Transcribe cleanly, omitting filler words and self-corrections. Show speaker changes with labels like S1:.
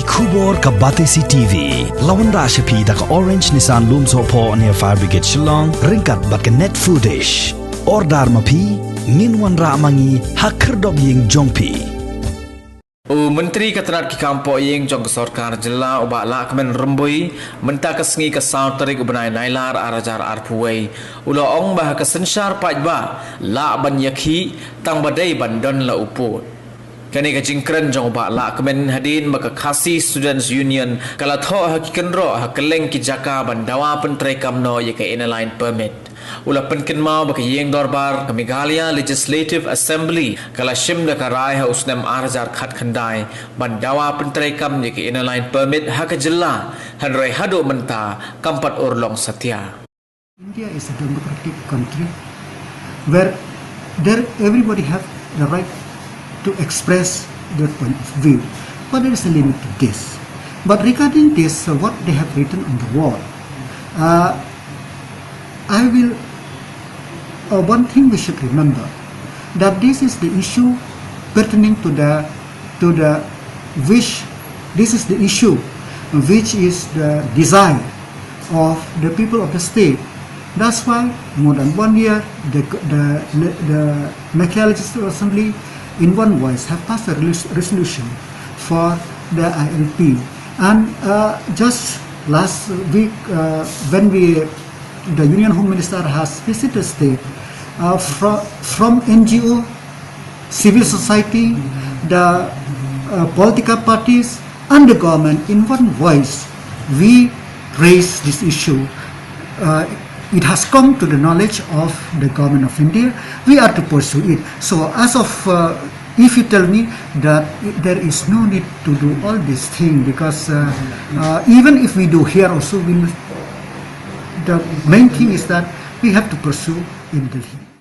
S1: Kubor ka Batesi TV. Lawan Rashapi da ka Orange Nissan Looms Hapoh near Fire Brigade Shillong. Ringkat bat ka net footage. Ordar mapi. Minwan ra mangi hakerdog ying jongpi.
S2: Menteri Ketenaga Kampung yang jong Sarkar Jilla ubak Lahkmen rembui mentah kesengi ke saut terik ubenai nailar arajar arpuai ula ong bah kesensar pajba la ban Ïakhih Tangba dai bandon la uput kani ka jingkren jong ubak Lahkmen hadin maka Khasi Students Union kala tho hakikan ro hakeleng ki jaka bandawa pentrai kamno ye ka inline permit ula penken mau baka yeng dorbar ka Meghalaya Legislative Assembly kala shim da karai ha usnam arajar khat khandai bandawa pentrai kam ye ka inline permit ha ka jilla hanroi hado menta kampat urlong satya.
S3: India is a democratic country where everybody have the right to express their point of view, but there is a limit to this. But regarding this, what they have written on the wall, I will. One thing we should remember that this is the issue pertaining to the wish. This is the issue which is the desire of the people of the state. That's why more than 1 year the Meghalaya Legislative Assembly in one voice have passed a resolution for the ILP. And just last week when the Union Home Minister has visited the state, from NGO, civil society, the political parties and the government in one voice, we raise this issue. It has come to the knowledge of the government of India. We are to pursue it. So as of, if you tell me that there is no need to do all these things, because even if we do here also, the main thing is that we have to pursue in Delhi.